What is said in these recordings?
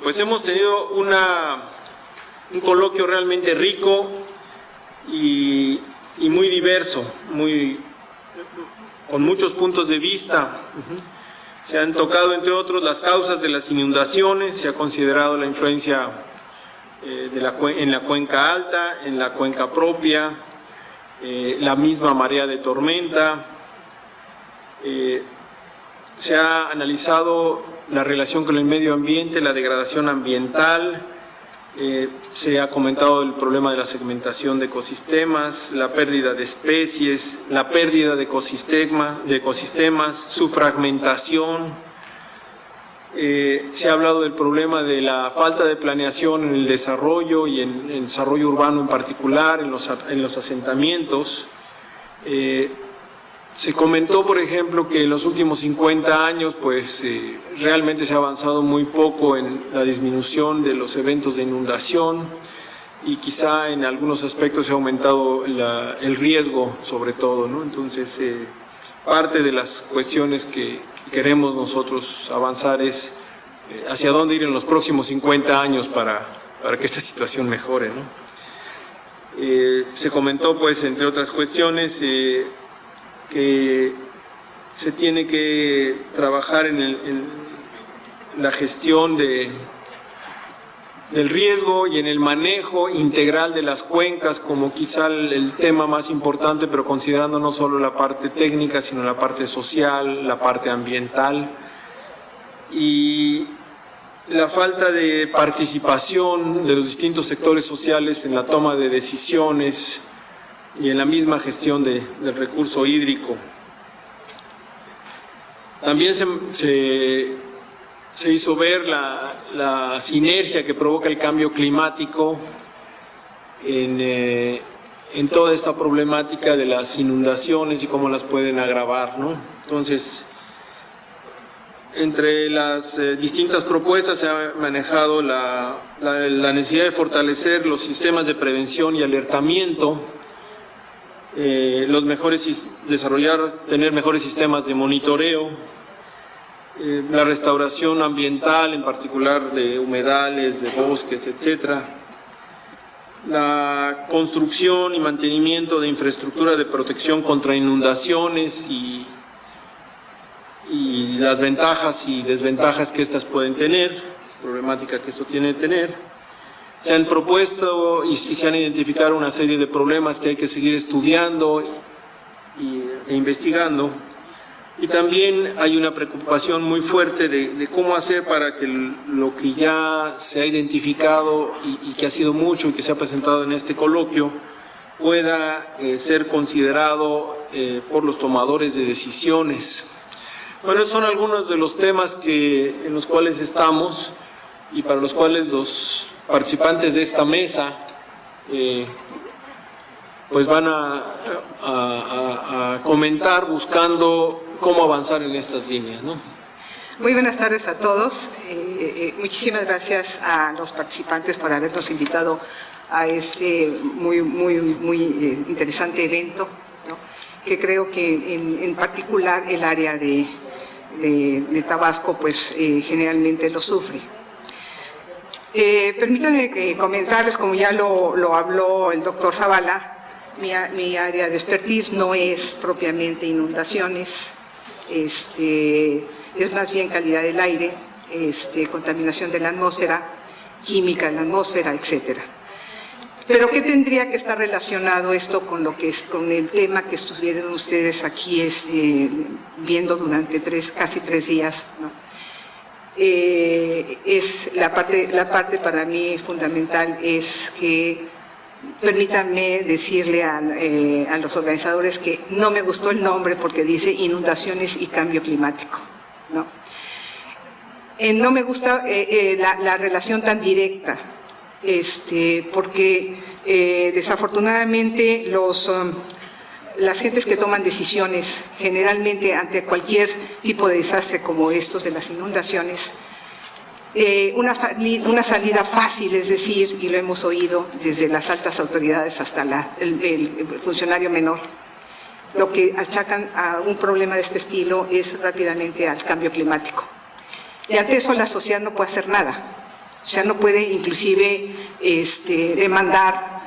pues hemos tenido un coloquio realmente rico y muy diverso, con muchos puntos de vista. Se han tocado, entre otros, las causas de las inundaciones, se ha considerado la influencia en la cuenca alta, en la cuenca propia, la misma marea de tormenta. Se ha analizado la relación con el medio ambiente, la degradación ambiental, se ha comentado el problema de la segmentación de ecosistemas, la pérdida de especies, la pérdida de ecosistemas, su fragmentación. Se ha hablado del problema de la falta de planeación en el desarrollo y en el desarrollo urbano en particular, en los asentamientos. Se comentó, por ejemplo, que en los últimos 50 años pues, realmente se ha avanzado muy poco en la disminución de los eventos de inundación y quizá en algunos aspectos se ha aumentado el riesgo sobre todo, ¿no? Entonces, parte de las cuestiones que queremos nosotros avanzar es hacia dónde ir en los próximos 50 años para que esta situación mejore, ¿no? Se comentó, pues, entre otras cuestiones, que se tiene que trabajar en la gestión del riesgo y en el manejo integral de las cuencas como quizá el tema más importante, pero considerando no solo la parte técnica, sino la parte social, la parte ambiental y la falta de participación de los distintos sectores sociales en la toma de decisiones y en la misma gestión del recurso hídrico. También se hizo ver la sinergia que provoca el cambio climático en toda esta problemática de las inundaciones y cómo las pueden agravar, ¿no? Entonces, entre las distintas propuestas se ha manejado la necesidad de fortalecer los sistemas de prevención y alertamiento, tener mejores sistemas de monitoreo, la restauración ambiental, en particular de humedales, de bosques, etcétera, la construcción y mantenimiento de infraestructura de protección contra inundaciones y las ventajas y desventajas que éstas pueden tener, problemática que esto tiene que tener. Se han propuesto y se han identificado una serie de problemas que hay que seguir estudiando e investigando. Y también hay una preocupación muy fuerte de cómo hacer para que lo que ya se ha identificado y que ha sido mucho y que se ha presentado en este coloquio pueda ser considerado por los tomadores de decisiones. Bueno, son algunos de los temas en los cuales estamos y para los cuales los participantes de esta mesa pues van a comentar buscando cómo avanzar en estas líneas, ¿no? Muy buenas tardes a todos. Muchísimas gracias a los participantes por habernos invitado a este muy interesante evento, ¿no? Que creo que en particular el área de Tabasco pues generalmente lo sufre. Permítanme comentarles, como ya lo habló el doctor Zavala, mi área de expertise no es propiamente inundaciones, es más bien calidad del aire, contaminación de la atmósfera, química en la atmósfera, etcétera. Pero ¿qué tendría que estar relacionado esto con el tema que estuvieron ustedes aquí viendo durante casi 3 días, ¿no? Es la parte para mí fundamental es que permítanme decirle a los organizadores que no me gustó el nombre porque dice inundaciones y cambio climático, ¿no? No me gusta la relación tan directa, porque desafortunadamente las gentes que toman decisiones generalmente ante cualquier tipo de desastre como estos de las inundaciones, una salida fácil, es decir, y lo hemos oído desde las altas autoridades hasta el funcionario menor, lo que achacan a un problema de este estilo es rápidamente al cambio climático. Y ante eso la sociedad no puede hacer nada. O sea, no puede inclusive demandar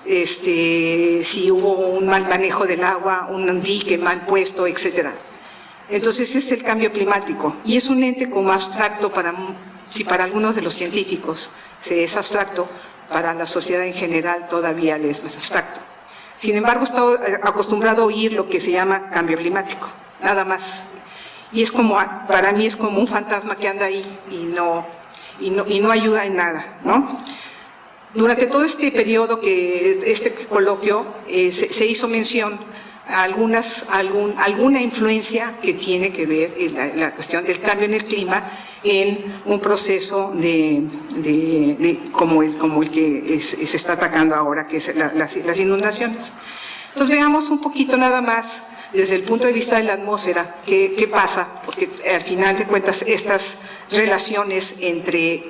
si hubo un mal manejo del agua, un dique mal puesto, etcétera. Entonces, ese es el cambio climático. Y es un ente como abstracto si para algunos de los científicos se es abstracto, para la sociedad en general todavía le es más abstracto. Sin embargo, está acostumbrado a oír lo que se llama cambio climático, nada más. Y es como, para mí es como un fantasma que anda ahí y no ayuda en nada, ¿no? Durante todo este periodo, este coloquio, se hizo mención a alguna influencia que tiene que ver la cuestión del cambio en el clima en un proceso como el que se está atacando ahora, que es las inundaciones. Entonces veamos un poquito nada más desde el punto de vista de la atmósfera qué pasa, porque al final de cuentas estas relaciones entre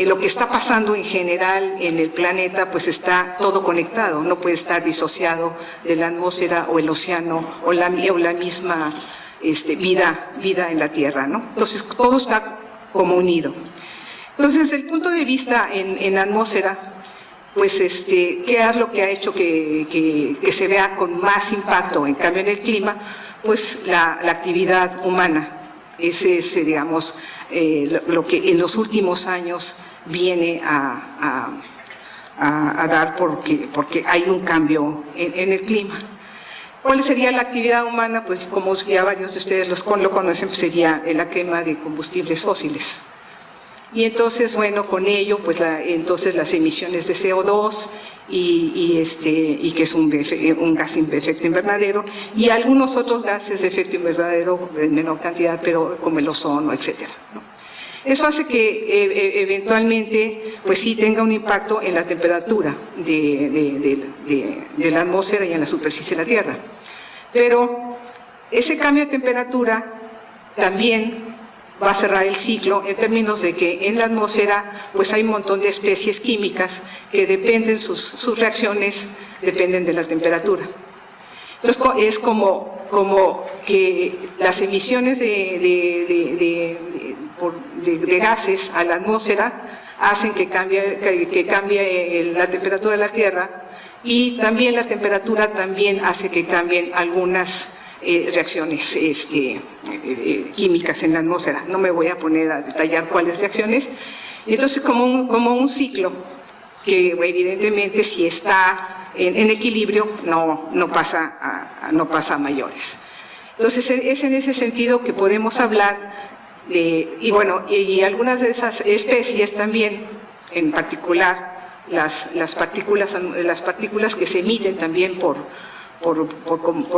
lo que está pasando en general en el planeta, pues está todo conectado, no puede estar disociado de la atmósfera o el océano o la misma vida en la Tierra, ¿no? Entonces todo está como unido. Entonces, desde el punto de vista en la atmósfera, pues ¿qué es lo que ha hecho que se vea con más impacto en cambio en el clima? Pues la actividad humana. Ese es, digamos, lo que en los últimos años viene a dar porque hay un cambio en el clima. ¿Cuál sería la actividad humana? Pues como ya varios de ustedes lo conocen, pues sería la quema de combustibles fósiles. Y entonces, bueno, con ello, pues entonces las emisiones de CO2 y que es un gas de efecto invernadero, y algunos otros gases de efecto invernadero en menor cantidad, pero como el ozono, etcétera, ¿no? Eso hace que eventualmente, pues sí tenga un impacto en la temperatura de la atmósfera y en la superficie de la Tierra. Pero ese cambio de temperatura también va a cerrar el ciclo en términos de que en la atmósfera pues hay un montón de especies químicas que dependen, sus reacciones dependen de la temperatura. Entonces es como que las emisiones de gases a la atmósfera hacen que cambie la temperatura de la Tierra, y también la temperatura también hace que cambien algunas reacciones químicas en la atmósfera. No me voy a poner a detallar cuáles reacciones. Entonces, como un ciclo que evidentemente si está en equilibrio no pasa a mayores. Entonces, es en ese sentido que podemos hablar y algunas de esas especies también, en particular las partículas que se emiten también por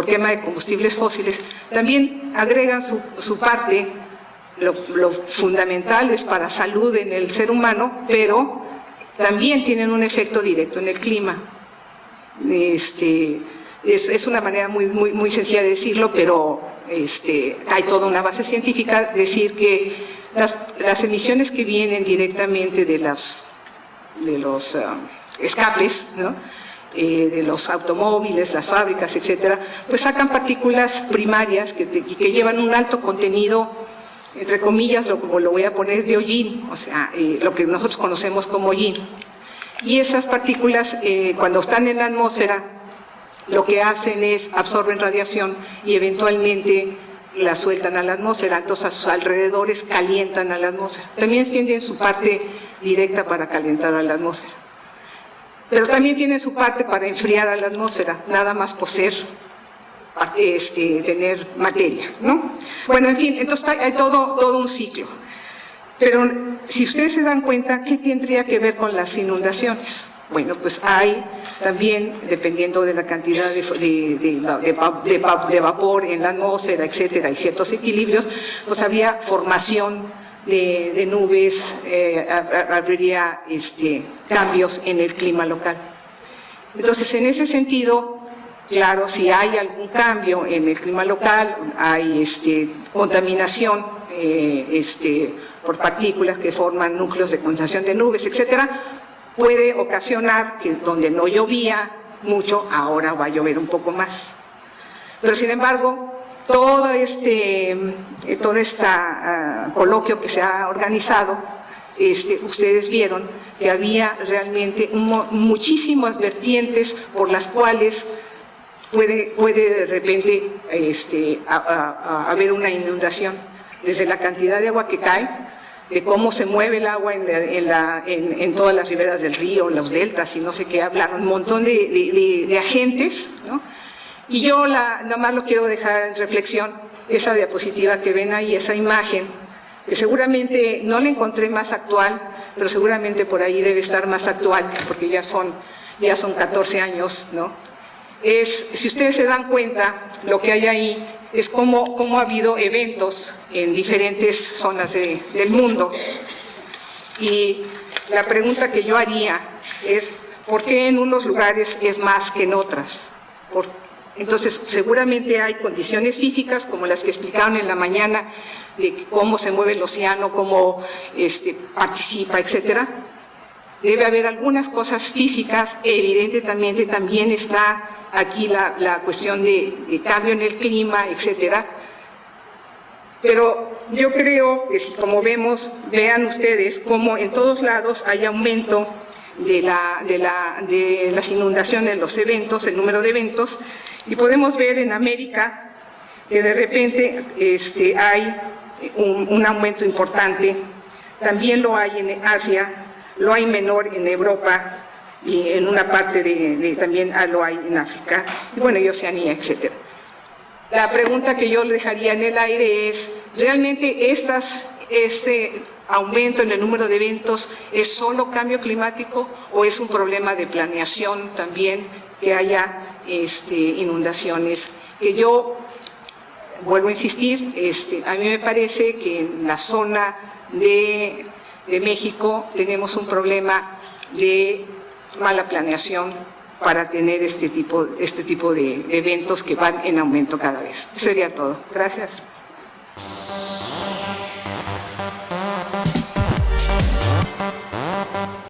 quema de combustibles fósiles, también agregan su parte. Lo fundamental es para salud en el ser humano, pero también tienen un efecto directo en el clima. Es una manera muy sencilla de decirlo, pero hay toda una base científica. Decir que las emisiones que vienen directamente de los escapes, ¿no?, de los automóviles, las fábricas, etcétera, pues sacan partículas primarias que llevan un alto contenido, entre comillas, lo voy a poner de hollín, o sea, lo que nosotros conocemos como hollín. Y esas partículas, cuando están en la atmósfera, lo que hacen es absorben radiación y eventualmente la sueltan a la atmósfera, entonces a sus alrededores calientan a la atmósfera. También tienen su parte directa para calentar a la atmósfera, pero también tienen su parte para enfriar a la atmósfera, nada más por tener materia, ¿no? Bueno, en fin, entonces hay todo un ciclo. Pero si ustedes se dan cuenta, ¿qué tendría que ver con las inundaciones? Bueno, pues hay también, dependiendo de la cantidad de vapor en la atmósfera, etcétera, y ciertos equilibrios, pues habría formación de nubes, habría cambios en el clima local. Entonces, en ese sentido, claro, si hay algún cambio en el clima local, hay contaminación por partículas que forman núcleos de condensación de nubes, etcétera, puede ocasionar que donde no llovía mucho, ahora va a llover un poco más. Pero sin embargo, todo este coloquio que se ha organizado ustedes vieron que había realmente muchísimas vertientes por las cuales puede de repente haber una inundación, desde la cantidad de agua que cae, de cómo se mueve el agua en todas las riberas del río, los deltas y no sé qué, hablaron un montón de agentes, ¿no? Y yo nada más lo quiero dejar en reflexión, esa diapositiva que ven ahí, esa imagen, que seguramente no la encontré más actual, pero seguramente por ahí debe estar más actual, porque ya son 14 años, ¿no? Si ustedes se dan cuenta, lo que hay ahí es cómo ha habido eventos en diferentes zonas del mundo. Y la pregunta que yo haría es, ¿por qué en unos lugares es más que en otras? Entonces, seguramente hay condiciones físicas, como las que explicaron en la mañana, de cómo se mueve el océano, cómo participa, etcétera. Debe haber algunas cosas físicas, evidentemente también está aquí la cuestión de cambio en el clima, etcétera. Pero yo creo que si, como vean ustedes, como en todos lados hay aumento de las inundaciones, los eventos, el número de eventos, y podemos ver en América que de repente hay un aumento importante, también lo hay en Asia, lo hay menor en Europa y en una parte también lo hay en África, y bueno, y Oceanía, etc. La pregunta que yo le dejaría en el aire es, ¿realmente este aumento en el número de eventos es solo cambio climático o es un problema de planeación también, que haya inundaciones? Que yo vuelvo a insistir, a mí me parece que en la zona de México tenemos un problema de mala planeación para tener este tipo de eventos que van en aumento cada vez. Eso sería todo. Gracias.